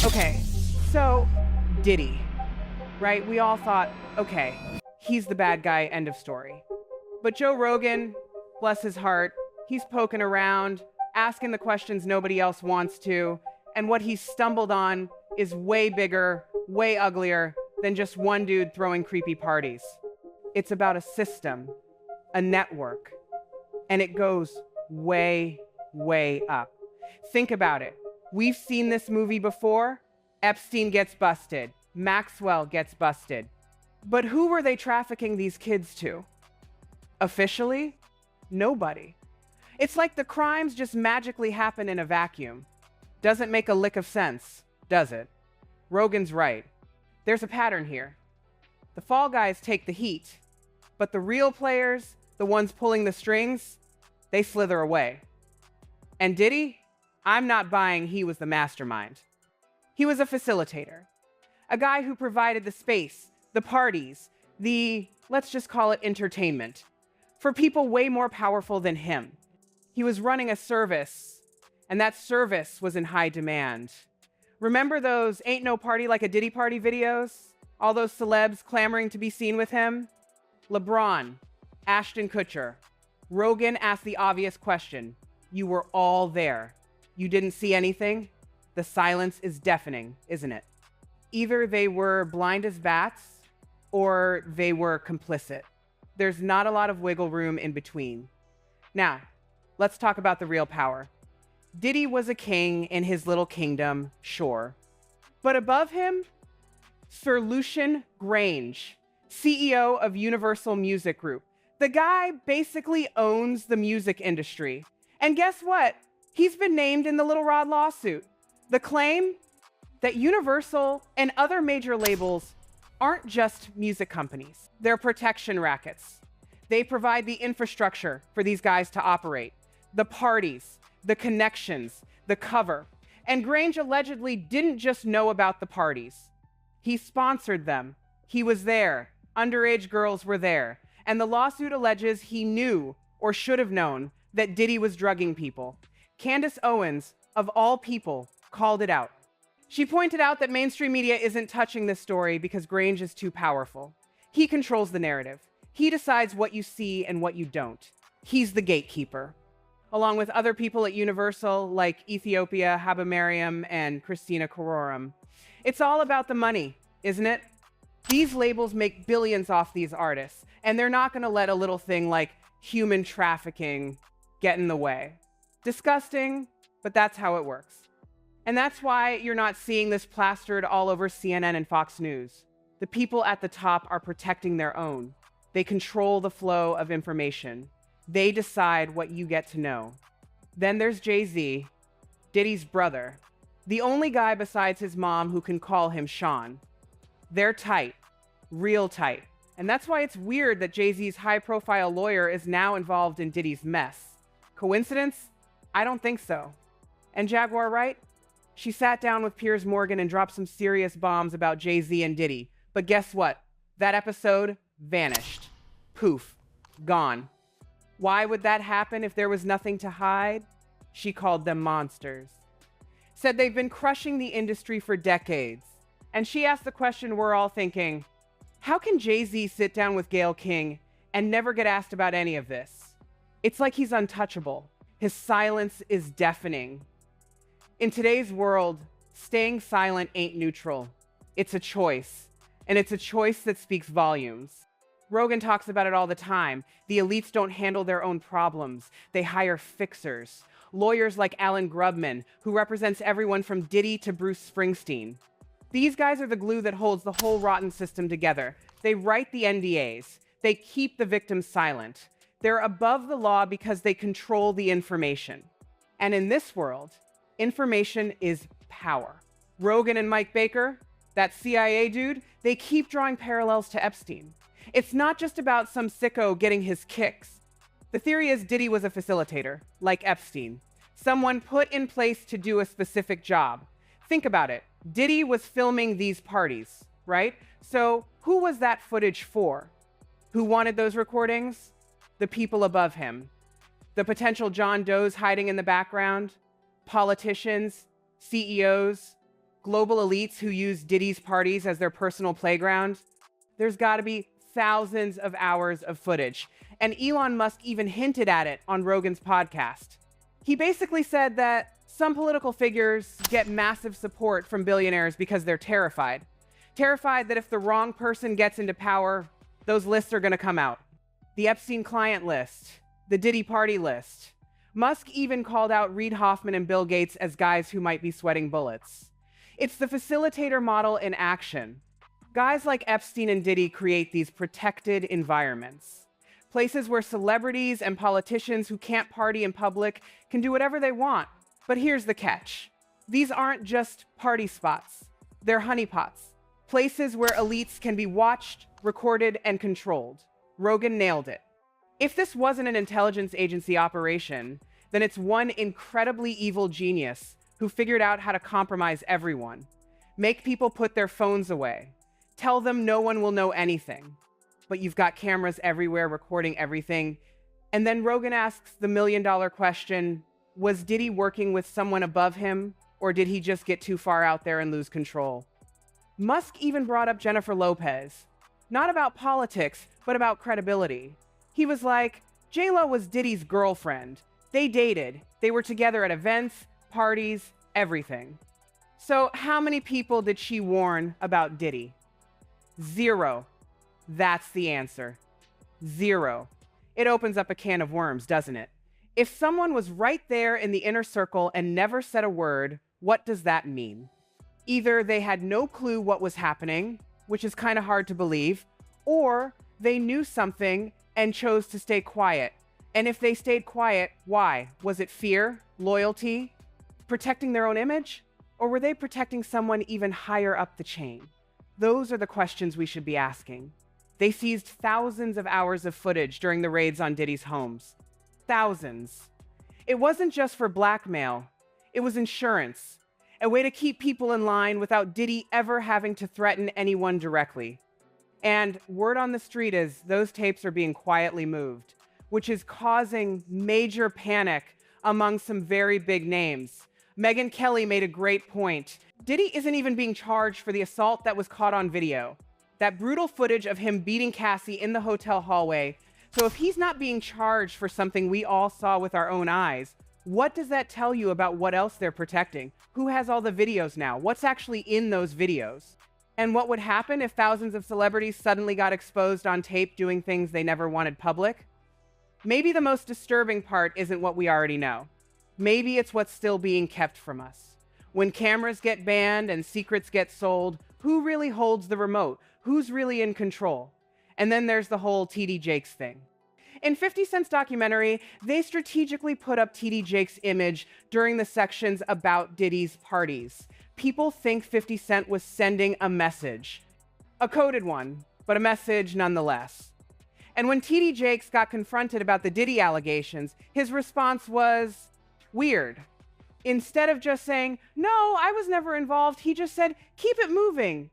Okay, so Diddy, right? We all thought, okay, he's the bad guy, end of story. But Joe Rogan, bless his heart, he's poking around, asking the questions nobody else wants to, and what he's stumbled on is way bigger, way uglier than just one dude throwing creepy parties. It's about a system, a network, and it goes way, way up. Think about it. We've seen this movie before. Epstein gets busted. Maxwell gets busted. But who were they trafficking these kids to? Officially, nobody. It's like the crimes just magically happen in a vacuum. Doesn't make a lick of sense, does it? Rogan's right. There's a pattern here. The fall guys take the heat, but the real players, the ones pulling the strings, they slither away. And Diddy? I'm not buying he was the mastermind. He was a facilitator, a guy who provided the space, the parties, let's just call it entertainment, for people way more powerful than him. He was running a service, and that service was in high demand. Remember those Ain't No Party Like a Diddy Party videos? All those celebs clamoring to be seen with him? LeBron, Ashton Kutcher. Rogan asked the obvious question. You were all there. You didn't see anything? The silence is deafening, isn't it? Either they were blind as bats, or they were complicit. There's not a lot of wiggle room in between. Now, let's talk about the real power. Diddy was a king in his little kingdom, sure. But above him, Sir Lucian Grange, CEO of Universal Music Group. The guy basically owns the music industry. And guess what? He's been named in the Little Rod lawsuit. The claim that Universal and other major labels aren't just music companies. They're protection rackets. They provide the infrastructure for these guys to operate, the parties, the connections, the cover. And Grange allegedly didn't just know about the parties. He sponsored them. He was there. Underage girls were there. And the lawsuit alleges he knew, or should have known, that Diddy was drugging people. Candace Owens, of all people, called it out. She pointed out that mainstream media isn't touching this story because Grange is too powerful. He controls the narrative. He decides what you see and what you don't. He's the gatekeeper. Along with other people at Universal like Ethiopia, Habamariam, and Christina Kororum. It's all about the money, isn't it? These labels make billions off these artists, and they're not going to let a little thing like human trafficking get in the way. Disgusting, but that's how it works. And that's why you're not seeing this plastered all over CNN and Fox News. The people at the top are protecting their own. They control the flow of information. They decide what you get to know. Then there's Jay-Z, Diddy's brother, the only guy besides his mom who can call him Sean. They're tight, real tight. And that's why it's weird that Jay-Z's high-profile lawyer is now involved in Diddy's mess. Coincidence? I don't think so. And Jaguar Wright? She sat down with Piers Morgan and dropped some serious bombs about Jay-Z and Diddy. But guess what? That episode vanished. Poof. Gone. Why would that happen if there was nothing to hide? She called them monsters. Said they've been crushing the industry for decades. And she asked the question we're all thinking, how can Jay-Z sit down with Gayle King and never get asked about any of this? It's like he's untouchable. His silence is deafening. In today's world, staying silent ain't neutral. It's a choice. And it's a choice that speaks volumes. Rogan talks about it all the time. The elites don't handle their own problems. They hire fixers. Lawyers like Alan Grubman, who represents everyone from Diddy to Bruce Springsteen. These guys are the glue that holds the whole rotten system together. They write the NDAs. They keep the victims silent. They're above the law because they control the information. And in this world, information is power. Rogan and Mike Baker, that CIA dude, they keep drawing parallels to Epstein. It's not just about some sicko getting his kicks. The theory is Diddy was a facilitator, like Epstein. Someone put in place to do a specific job. Think about it. Diddy was filming these parties, right? So who was that footage for? Who wanted those recordings? The people above him. The potential John Does hiding in the background? Politicians? CEOs? global elites who use Diddy's parties as their personal playground? There's got to be thousands of hours of footage. And Elon Musk even hinted at it on Rogan's podcast. He basically said that some political figures get massive support from billionaires because they're terrified. Terrified that if the wrong person gets into power, those lists are going to come out. The Epstein client list, the Diddy party list. Musk even called out Reid Hoffman and Bill Gates as guys who might be sweating bullets. It's the facilitator model in action. Guys like Epstein and Diddy create these protected environments. Places where celebrities and politicians who can't party in public can do whatever they want. But here's the catch. These aren't just party spots. They're honeypots. Places where elites can be watched, recorded, and controlled. Rogan nailed it. If this wasn't an intelligence agency operation, then it's one incredibly evil genius who figured out how to compromise everyone, make people put their phones away, tell them no one will know anything, but you've got cameras everywhere recording everything. And then Rogan asks the million-dollar question, was Diddy working with someone above him, or did he just get too far out there and lose control? Musk even brought up Jennifer Lopez, not about politics, but about credibility. He was like, J-Lo was Diddy's girlfriend. They dated. They were together at events, parties, everything. So how many people did she warn about Diddy? 0. That's the answer. 0. It opens up a can of worms, doesn't it? If someone was right there in the inner circle and never said a word, what does that mean? Either they had no clue what was happening, which is kind of hard to believe, or they knew something and chose to stay quiet. And if they stayed quiet, why? Was it fear, loyalty, protecting their own image? Or were they protecting someone even higher up the chain? Those are the questions we should be asking. They seized thousands of hours of footage during the raids on Diddy's homes. Thousands. It wasn't just for blackmail. It was insurance. A way to keep people in line without Diddy ever having to threaten anyone directly. And word on the street is those tapes are being quietly moved, which is causing major panic among some very big names. Megyn Kelly made a great point. Diddy isn't even being charged for the assault that was caught on video. That brutal footage of him beating Cassie in the hotel hallway. So if he's not being charged for something we all saw with our own eyes, what does that tell you about what else they're protecting? Who has all the videos now? What's actually in those videos? And what would happen if thousands of celebrities suddenly got exposed on tape doing things they never wanted public? Maybe the most disturbing part isn't what we already know. Maybe it's what's still being kept from us. When cameras get banned and secrets get sold, who really holds the remote? Who's really in control? And then there's the whole TD Jakes thing. In 50 Cent's documentary, they strategically put up TD Jakes' image during the sections about Diddy's parties. People think 50 Cent was sending a message. A coded one, but a message nonetheless. And when TD Jakes got confronted about the Diddy allegations, his response was weird. Instead of just saying, no, I was never involved, he just said, keep it moving.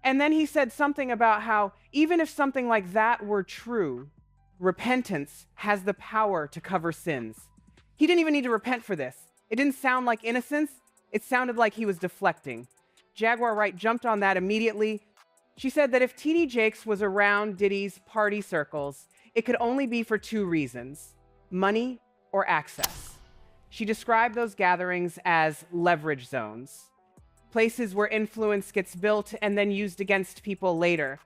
And then he said something about how even if something like that were true, repentance has the power to cover sins. He didn't even need to repent for this. It didn't sound like innocence. It sounded like he was deflecting. Jaguar Wright jumped on that immediately. She said that if TD Jakes was around Diddy's party circles, it could only be for 2 reasons: money or access. She described those gatherings as leverage zones, places where influence gets built and then used against people later.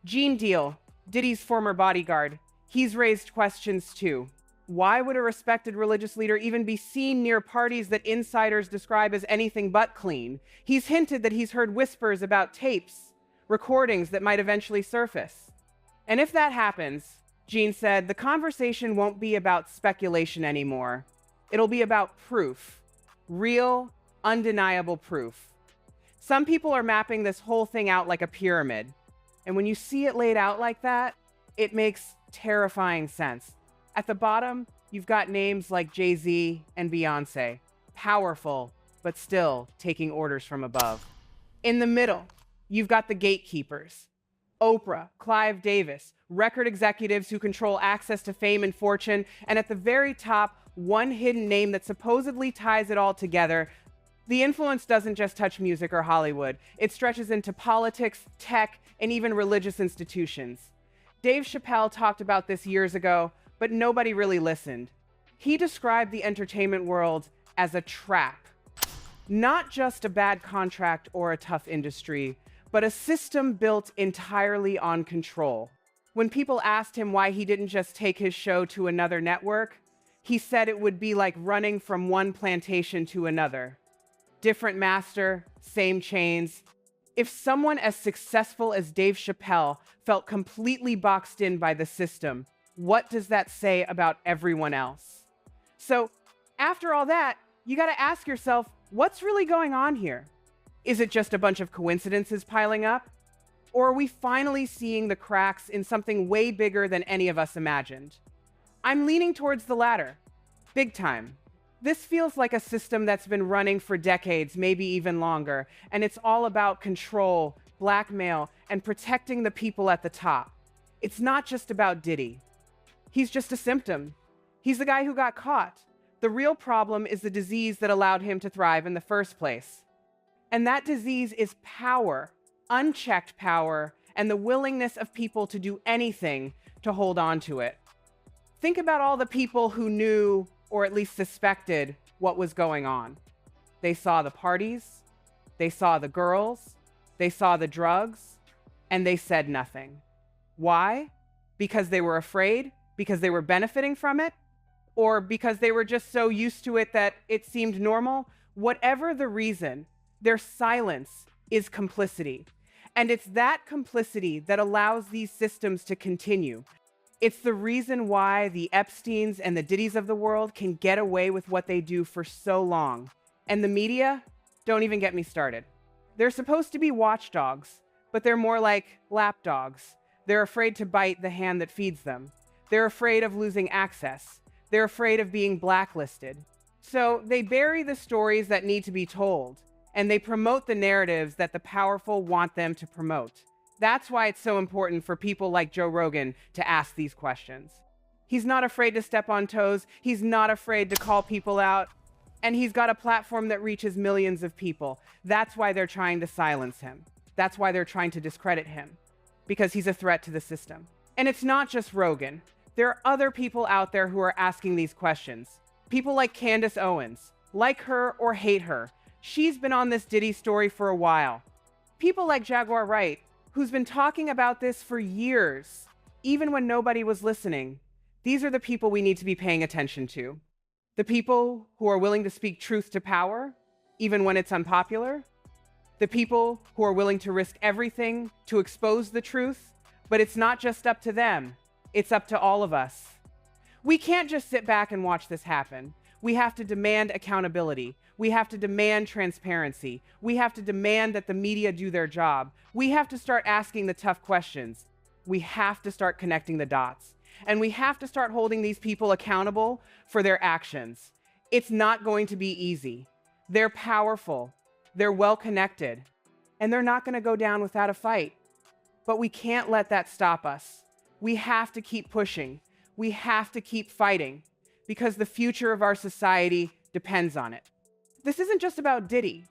Gene Deal, Diddy's former bodyguard, he's raised questions too. Why would a respected religious leader even be seen near parties that insiders describe as anything but clean? He's hinted that he's heard whispers about tapes, recordings that might eventually surface. And if that happens, Gene said, the conversation won't be about speculation anymore. It'll be about proof. Real, undeniable proof. Some people are mapping this whole thing out like a pyramid. And when you see it laid out like that, it makes terrifying sense. At the bottom, you've got names like Jay-Z and Beyonce. Powerful, but still taking orders from above. In the middle, you've got the gatekeepers. Oprah, Clive Davis, record executives who control access to fame and fortune. And at the very top, one hidden name that supposedly ties it all together, The influence doesn't just touch music or Hollywood. It stretches into politics, tech, and even religious institutions. Dave Chappelle talked about this years ago, but nobody really listened. He described the entertainment world as a trap. Not just a bad contract or a tough industry, but a system built entirely on control. When people asked him why he didn't just take his show to another network, he said it would be like running from one plantation to another. Different master, same chains. If someone as successful as Dave Chappelle felt completely boxed in by the system, what does that say about everyone else? So, after all that, you got to ask yourself, what's really going on here? Is it just a bunch of coincidences piling up? Or are we finally seeing the cracks in something way bigger than any of us imagined? I'm leaning towards the latter, big time. This feels like a system that's been running for decades, maybe even longer, and it's all about control, blackmail, and protecting the people at the top. It's not just about Diddy. He's just a symptom. He's the guy who got caught. The real problem is the disease that allowed him to thrive in the first place. And that disease is power, unchecked power, and the willingness of people to do anything to hold on to it. Think about all the people who knew, or at least suspected, what was going on. They saw the parties, they saw the girls, they saw the drugs, and they said nothing. Why? Because they were afraid? Because they were benefiting from it? Or because they were just so used to it that it seemed normal? Whatever the reason, their silence is complicity. And it's that complicity that allows these systems to continue. It's the reason why the Epsteins and the Diddys of the world can get away with what they do for so long. And the media? Don't even get me started. They're supposed to be watchdogs, but they're more like lapdogs. They're afraid to bite the hand that feeds them. They're afraid of losing access. They're afraid of being blacklisted. So they bury the stories that need to be told, and they promote the narratives that the powerful want them to promote. That's why it's so important for people like Joe Rogan to ask these questions. He's not afraid to step on toes. He's not afraid to call people out. And he's got a platform that reaches millions of people. That's why they're trying to silence him. That's why they're trying to discredit him, because he's a threat to the system. And it's not just Rogan. There are other people out there who are asking these questions. People like Candace Owens. Like her or hate her, she's been on this Diddy story for a while. People like Jaguar Wright, who's been talking about this for years, even when nobody was listening. These are the people we need to be paying attention to. The people who are willing to speak truth to power, even when it's unpopular. The people who are willing to risk everything to expose the truth, but it's not just up to them, it's up to all of us. We can't just sit back and watch this happen. We have to demand accountability. We have to demand transparency. We have to demand that the media do their job. We have to start asking the tough questions. We have to start connecting the dots. And we have to start holding these people accountable for their actions. It's not going to be easy. They're powerful. They're well-connected. And they're not going to go down without a fight. But we can't let that stop us. We have to keep pushing. We have to keep fighting, because the future of our society depends on it. This isn't just about Diddy.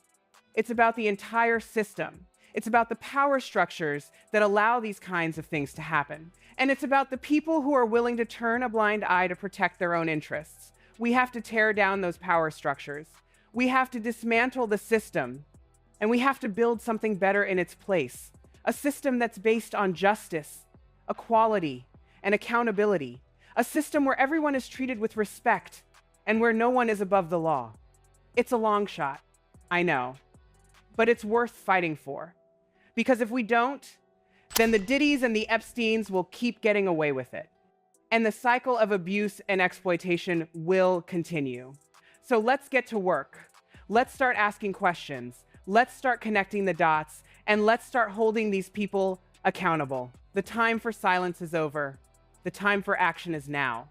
It's about the entire system. It's about the power structures that allow these kinds of things to happen. And it's about the people who are willing to turn a blind eye to protect their own interests. We have to tear down those power structures. We have to dismantle the system. And we have to build something better in its place. A system that's based on justice, equality, and accountability. A system where everyone is treated with respect and where no one is above the law. It's a long shot, I know, but it's worth fighting for. Because if we don't, then the Diddys and the Epsteins will keep getting away with it. And the cycle of abuse and exploitation will continue. So let's get to work. Let's start asking questions. Let's start connecting the dots. And let's start holding these people accountable. The time for silence is over. The time for action is now.